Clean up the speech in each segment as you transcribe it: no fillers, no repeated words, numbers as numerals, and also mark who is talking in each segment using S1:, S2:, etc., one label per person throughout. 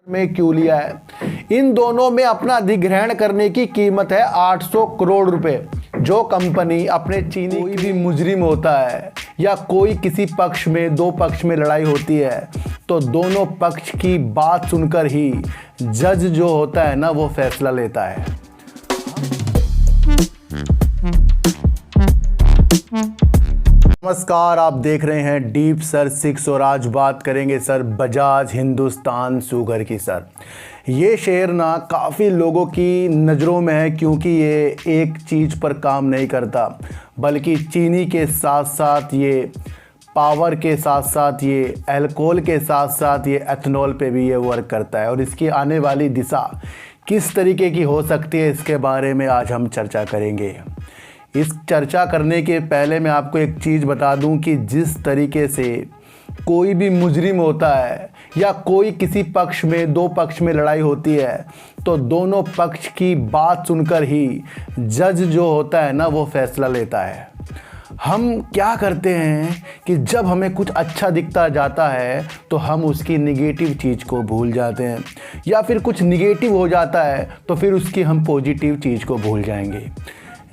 S1: में क्यों लिया है। इन दोनों में अपना अधिग्रहण करने की कीमत है 800 करोड़ रुपए। जो कंपनी अपने चीनी, कोई भी मुजरिम होता है या कोई किसी पक्ष में, दो पक्ष में लड़ाई होती है तो दोनों पक्ष की बात सुनकर ही जज जो होता है ना वो फैसला लेता है। नमस्कार, आप देख रहे हैं डीप सर 6 और आज बात करेंगे सर बजाज हिंदुस्तान शुगर की। सर ये शेयर ना काफ़ी लोगों की नज़रों में है क्योंकि ये एक चीज़ पर काम नहीं करता बल्कि चीनी के साथ साथ ये पावर के साथ साथ ये अल्कोहल के साथ साथ ये एथनॉल पे भी ये वर्क करता है। और इसकी आने वाली दिशा किस तरीके की हो सकती है इसके बारे में आज हम चर्चा करेंगे। इस चर्चा करने के पहले मैं आपको एक चीज़ बता दूं कि जिस तरीके से कोई भी मुजरिम होता है या कोई किसी पक्ष में, दो पक्ष में लड़ाई होती है तो दोनों पक्ष की बात सुनकर ही जज जो होता है ना वो फैसला लेता है। हम क्या करते हैं कि जब हमें कुछ अच्छा दिखता जाता है तो हम उसकी निगेटिव चीज़ को भूल जाते हैं, या फिर कुछ निगेटिव हो जाता है तो फिर उसकी हम पॉजिटिव चीज़ को भूल जाएंगे।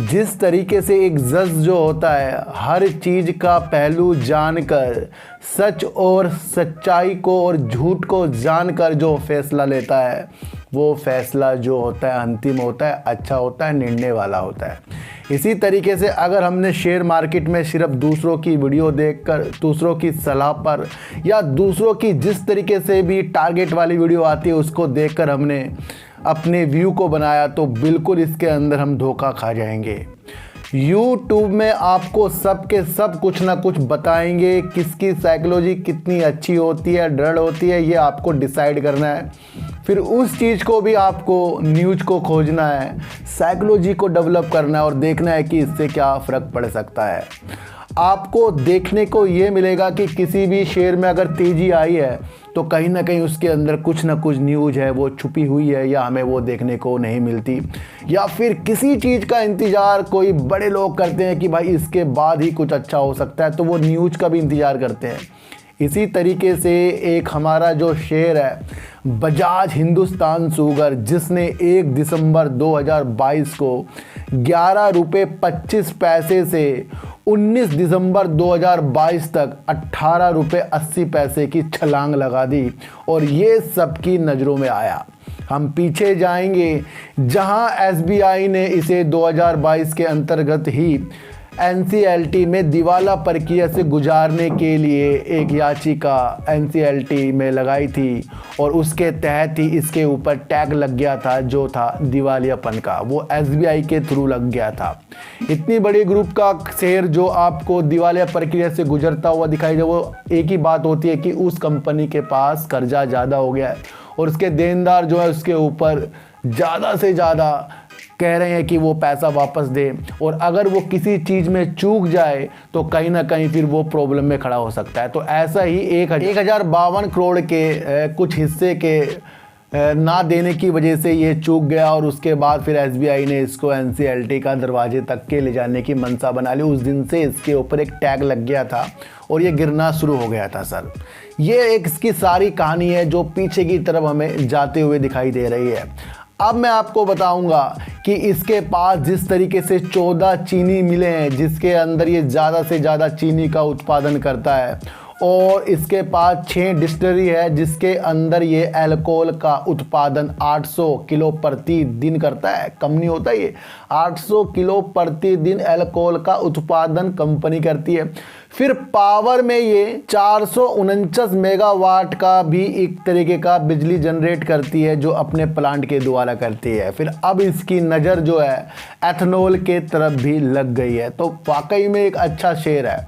S1: जिस तरीके से एक जज जो होता है हर चीज़ का पहलू जानकर, सच और सच्चाई को और झूठ को जानकर जो फैसला लेता है वो फैसला जो होता है अंतिम होता है, अच्छा होता है, निर्णय वाला होता है। इसी तरीके से अगर हमने शेयर मार्केट में सिर्फ दूसरों की वीडियो देखकर, दूसरों की सलाह पर या दूसरों की जिस तरीके से भी टारगेट वाली वीडियो आती है उसको देखकर हमने अपने व्यू को बनाया तो बिल्कुल इसके अंदर हम धोखा खा जाएंगे। YouTube में आपको सब के सब कुछ ना कुछ बताएंगे, किसकी साइकोलॉजी कितनी अच्छी होती है, दृढ़ होती है, ये आपको डिसाइड करना है। फिर उस चीज़ को भी आपको न्यूज़ को खोजना है, साइकोलॉजी को डेवलप करना है और देखना है कि इससे क्या फ़र्क पड़ सकता है। आपको देखने को ये मिलेगा कि किसी भी शेयर में अगर तेज़ी आई है तो कहीं ना कहीं उसके अंदर कुछ ना कुछ न्यूज़ है वो छुपी हुई है या हमें वो देखने को नहीं मिलती, या फिर किसी चीज़ का इंतज़ार कोई बड़े लोग करते हैं कि भाई इसके बाद ही कुछ अच्छा हो सकता है तो वो न्यूज़ का भी इंतज़ार करते हैं। इसी तरीके से एक हमारा जो शेयर है बजाज हिंदुस्तान शुगर, जिसने 1 दिसंबर 2022 को 11 रुपये 25 पैसे से 19 दिसंबर 2022 तक 18 रुपये 80 पैसे की छलांग लगा दी और ये सबकी नज़रों में आया। हम पीछे जाएंगे जहां एसबीआई ने इसे 2022 के अंतर्गत ही एनसीएलटी में दिवाला प्रक्रिया से गुजारने के लिए एक याचिका एनसीएलटी में लगाई थी और उसके तहत ही इसके ऊपर टैग लग गया था जो था दिवालियापन का, वो एसबीआई के थ्रू लग गया था। इतनी बड़ी ग्रुप का शेयर जो आपको दिवालिया प्रक्रिया से गुजरता हुआ दिखाई दे, वो एक ही बात होती है कि उस कंपनी के पास कर्जा ज़्यादा हो गया है और उसके देनदार जो है उसके ऊपर ज़्यादा से ज़्यादा कह रहे हैं कि वो पैसा वापस दे, और अगर वो किसी चीज़ में चूक जाए तो कहीं ना कहीं फिर वो प्रॉब्लम में खड़ा हो सकता है। तो ऐसा ही 1052 करोड़ के कुछ हिस्से के ना देने की वजह से ये चूक गया और उसके बाद फिर एसबीआई ने इसको एनसीएलटी का दरवाजे तक के ले जाने की मंशा बना ली। उस दिन से इसके ऊपर एक टैग लग गया था और ये गिरना शुरू हो गया था। सर ये एक इसकी सारी कहानी है जो पीछे की तरफ हमें जाते हुए दिखाई दे रही है। अब मैं आपको बताऊंगा कि इसके पास जिस तरीके से 14 चीनी मिले हैं जिसके अंदर ये ज़्यादा से ज़्यादा चीनी का उत्पादन करता है, और इसके पास 6 डिस्टिलरी है जिसके अंदर ये अल्कोहल का उत्पादन 800 किलो प्रति दिन करता है। कम नहीं होता, ये 800 किलो प्रति दिन अल्कोहल का उत्पादन कंपनी करती है। फिर पावर में ये 449 मेगावाट का भी एक तरीके का बिजली जनरेट करती है जो अपने प्लांट के द्वारा करती है। फिर अब इसकी नज़र जो है एथनॉल के तरफ भी लग गई है, तो वाकई में एक अच्छा शेयर है।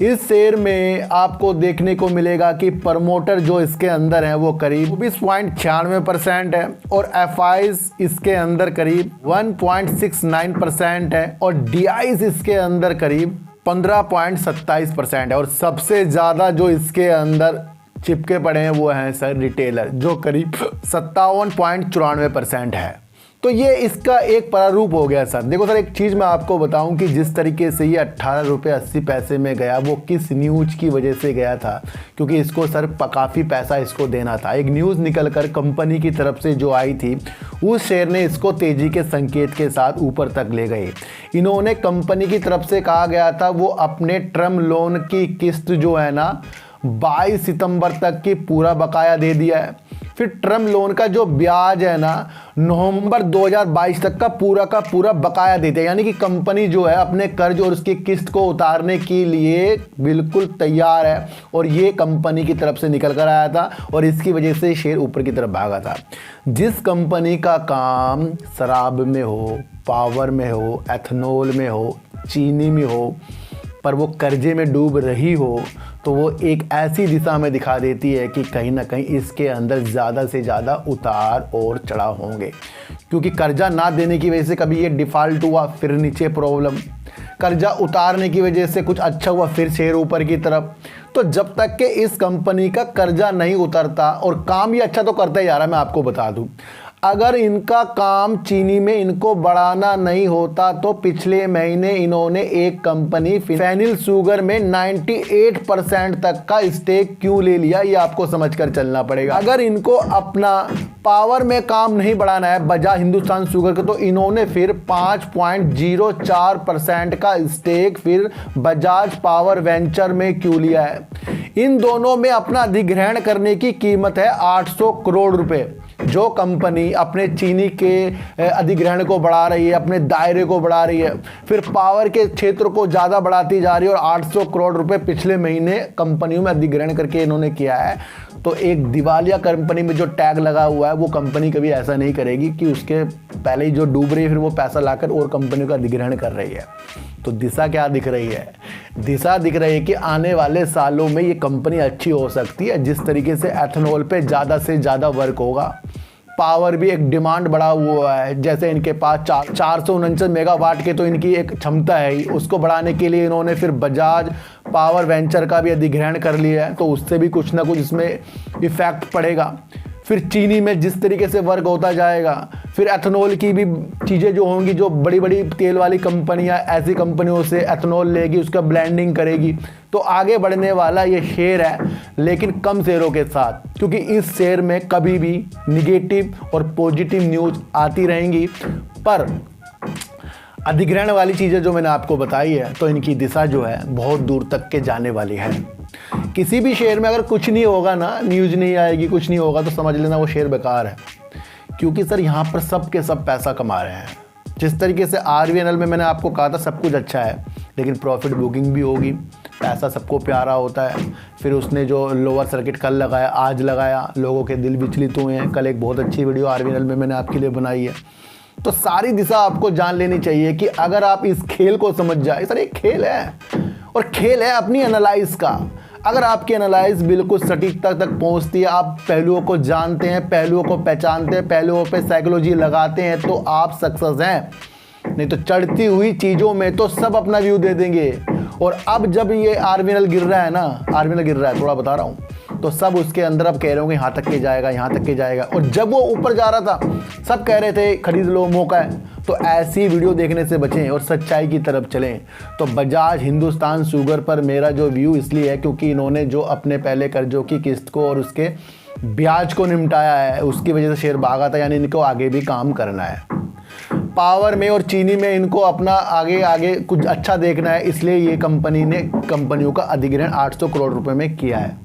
S1: इस शेयर में आपको देखने को मिलेगा कि प्रमोटर जो इसके अंदर है वो करीब 24.96% है और एफआईज इसके अंदर करीब 1.69% है और डीआईज इसके अंदर करीब 15.27% है और सबसे ज़्यादा जो इसके अंदर चिपके पड़े हैं वो हैं सर रिटेलर जो करीब 57.94% है। तो ये इसका एक प्रारूप हो गया सर। देखो सर, एक चीज़ मैं आपको बताऊं कि जिस तरीके से ये 18 रुपये 80 पैसे में गया, वो किस न्यूज़ की वजह से गया था, क्योंकि इसको सर काफ़ी पैसा इसको देना था। एक न्यूज़ निकल कर कंपनी की तरफ से जो आई थी, उस शेयर ने इसको तेज़ी के संकेत के साथ ऊपर तक ले गए। इन्होंने कंपनी की तरफ से कहा गया था वो अपने टर्म लोन की किस्त जो है ना 22 सितंबर तक की पूरा बकाया दे दिया है। फिर टर्म लोन का जो ब्याज है ना नवंबर 2022 तक का पूरा बकाया देते हैं। यानी कि कंपनी जो है अपने कर्ज और उसकी किस्त को उतारने के लिए बिल्कुल तैयार है, और ये कंपनी की तरफ से निकल कर आया था और इसकी वजह से शेयर ऊपर की तरफ भागा था। जिस कंपनी का काम शराब में हो, पावर में हो, एथेनॉल में हो, चीनी में हो, पर वो कर्जे में डूब रही हो, तो वो एक ऐसी दिशा में दिखा देती है कि कहीं ना कहीं इसके अंदर ज़्यादा से ज़्यादा उतार और चढ़ाव होंगे। क्योंकि कर्जा ना देने की वजह से कभी ये डिफ़ॉल्ट हुआ, फिर नीचे प्रॉब्लम, कर्जा उतारने की वजह से कुछ अच्छा हुआ, फिर शेयर ऊपर की तरफ। तो जब तक कि इस कंपनी का कर्जा नहीं उतरता, और काम ये अच्छा तो करता ही जा रहा है, मैं आपको बता दूं, अगर इनका काम चीनी में इनको बढ़ाना नहीं होता तो पिछले महीने इन्होंने एक कंपनी फेनिल शुगर में 98% तक का स्टेक क्यों ले लिया, ये आपको समझकर चलना पड़ेगा। अगर इनको अपना पावर में काम नहीं बढ़ाना है बजाज हिंदुस्तान शुगर का, तो इन्होंने फिर 5.04% का स्टेक फिर बजाज पावर वेंचर में क्यों लिया है। इन दोनों में अपना अधिग्रहण करने की कीमत है 800 करोड़ रुपए। जो कंपनी अपने चीनी के अधिग्रहण को बढ़ा रही है, अपने दायरे को बढ़ा रही है, फिर पावर के क्षेत्र को ज़्यादा बढ़ाती जा रही है, और 800 करोड़ रुपए पिछले महीने कंपनियों में अधिग्रहण करके इन्होंने किया है, तो एक दिवालिया कंपनी में जो टैग लगा हुआ है वो कंपनी कभी ऐसा नहीं करेगी कि उसके पहले ही जो डूब रही है फिर वो पैसा लाकर और कंपनियों का अधिग्रहण कर रही है। तो दिशा क्या दिख रही है? दिशा दिख रही है कि आने वाले सालों में ये कंपनी अच्छी हो सकती है। जिस तरीके से एथेनॉल पे ज़्यादा से ज़्यादा वर्क होगा, पावर भी एक डिमांड बढ़ा हुआ है, जैसे इनके पास 449 मेगावाट के तो इनकी एक क्षमता है, उसको बढ़ाने के लिए इन्होंने फिर बजाज पावर वेंचर का भी अधिग्रहण कर लिया है, तो उससे भी कुछ ना कुछ इसमें इफेक्ट पड़ेगा। फिर चीनी में जिस तरीके से वर्क होता जाएगा, फिर एथेनॉल की भी चीज़ें जो होंगी, जो बड़ी बड़ी तेल वाली कंपनियां ऐसी कंपनियों से एथेनॉल लेगी, उसका ब्लेंडिंग करेगी, तो आगे बढ़ने वाला ये शेयर है, लेकिन कम शेयरों के साथ, क्योंकि इस शेयर में कभी भी निगेटिव और पॉजिटिव न्यूज़ आती रहेंगी। पर अधिग्रहण वाली चीज़ें जो मैंने आपको बताई है, तो इनकी दिशा जो है बहुत दूर तक के जाने वाली है। किसी भी शेयर में अगर कुछ नहीं होगा ना, न्यूज़ नहीं आएगी, कुछ नहीं होगा, तो समझ लेना वो शेयर बेकार है। क्योंकि सर यहाँ पर सब के सब पैसा कमा रहे हैं। जिस तरीके से RVNL में मैंने आपको कहा था सब कुछ अच्छा है, लेकिन प्रॉफिट बुकिंग भी होगी, पैसा सबको प्यारा होता है। फिर उसने जो लोअर सर्किट कल लगाया, आज लगाया, लोगों के दिल विचलित हुए हैं। कल एक बहुत अच्छी वीडियो RVNL में मैंने आपके लिए बनाई है। तो सारी दिशा आपको जान लेनी चाहिए कि अगर आप इस खेल को समझ जाए, सर एक खेल है, और खेल है अपनी एनालाइज का। अगर आपकी एनालाइज बिल्कुल सटीकता तक पहुंचती है, आप पहलुओं को जानते हैं, पहलुओं को पहचानते हैं, पहलुओं पे साइकोलॉजी लगाते हैं, तो आप सक्सेस हैं। नहीं तो चढ़ती हुई चीज़ों में तो सब अपना व्यू दे देंगे। और अब जब ये RVNL गिर रहा है ना, RVNL गिर रहा है, थोड़ा बता रहा हूँ, तो सब उसके अंदर अब कह रहे होंगे यहाँ तक के जाएगा, यहाँ तक के जाएगा। और जब वो ऊपर जा रहा था सब कह रहे थे खरीद लो, मौका है। तो ऐसी वीडियो देखने से बचें और सच्चाई की तरफ चलें। तो बजाज हिंदुस्तान शुगर पर मेरा जो व्यू इसलिए है क्योंकि इन्होंने जो अपने पहले कर्जों की किस्त को और उसके ब्याज को निपटाया है, उसकी वजह से शेयर भागा था, यानी इनको आगे भी काम करना है। पावर में और चीनी में इनको अपना आगे कुछ अच्छा देखना है, इसलिए ये कंपनियों का अधिग्रहण 800 करोड़ रुपए में किया है।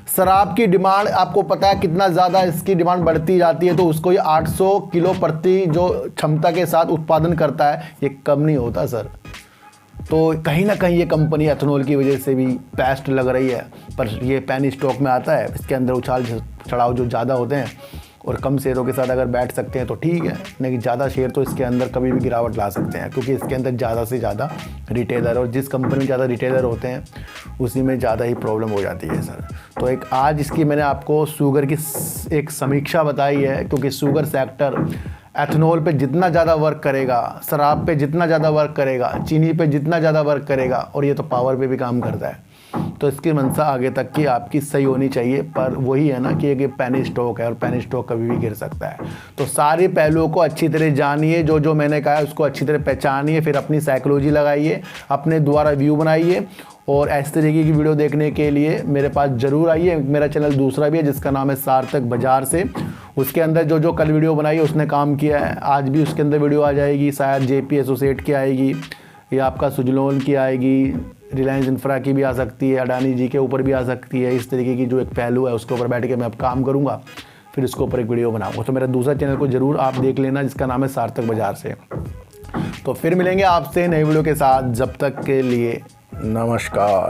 S1: शराब की डिमांड आपको पता है कितना ज़्यादा इसकी डिमांड बढ़ती जाती है, तो उसको ये 800 किलो प्रति जो क्षमता के साथ उत्पादन करता है, ये कम नहीं होता सर। तो कहीं ना कहीं ये कंपनी एथेनॉल की वजह से भी बेस्ट लग रही है, पर ये पेनी स्टॉक में आता है, इसके अंदर उछाल चढ़ाव जो ज़्यादा होते हैं, और कम शेयरों के साथ अगर बैठ सकते हैं तो ठीक है, लेकिन ज़्यादा शेयर तो इसके अंदर कभी भी गिरावट ला सकते हैं, क्योंकि इसके अंदर ज़्यादा से ज़्यादा रिटेलर, और जिस कंपनी में ज़्यादा रिटेलर होते हैं उसी में ज़्यादा ही प्रॉब्लम हो जाती है सर। तो एक आज इसकी मैंने आपको शुगर की एक समीक्षा बताई है, क्योंकि शुगर सेक्टर एथेनॉल पे जितना ज़्यादा वर्क करेगा, शराब पे जितना ज़्यादा वर्क करेगा, चीनी पे जितना ज़्यादा वर्क करेगा, और ये तो पावर पे भी काम करता है, तो इसकी मंशा आगे तक की आपकी सही होनी चाहिए। पर वही है ना कि एक पेनी स्टॉक है और पेनी स्टॉक कभी भी गिर सकता है। तो सारे पहलुओं को अच्छी तरह जानिए, जो जो मैंने कहा है उसको अच्छी तरह पहचानिए, फिर अपनी साइकोलॉजी लगाइए, अपने द्वारा व्यू बनाइए। और इस तरीके की वीडियो देखने के लिए मेरे पास ज़रूर आइए। मेरा चैनल दूसरा भी है जिसका नाम है सार्थक बाजार से, उसके अंदर जो जो कल वीडियो बनाई है उसने काम किया है, आज भी उसके अंदर वीडियो आ जाएगी। शायद जेपी एसोसिएट की आएगी या आपका सुजलोन की आएगी, रिलायंस इंफ्रा की भी आ सकती है, अडानी जी के ऊपर भी आ सकती है। इस तरीके की जो एक पहलू है उसके ऊपर बैठ के मैं अब काम करूँगा, फिर इसके ऊपर एक वीडियो बनाऊँगा। तो मेरा दूसरा चैनल को ज़रूर आप देख लेना जिसका नाम है सार्थक बाजार से। तो फिर मिलेंगे आपसे नई वीडियो के साथ, जब तक के लिए नमस्कार।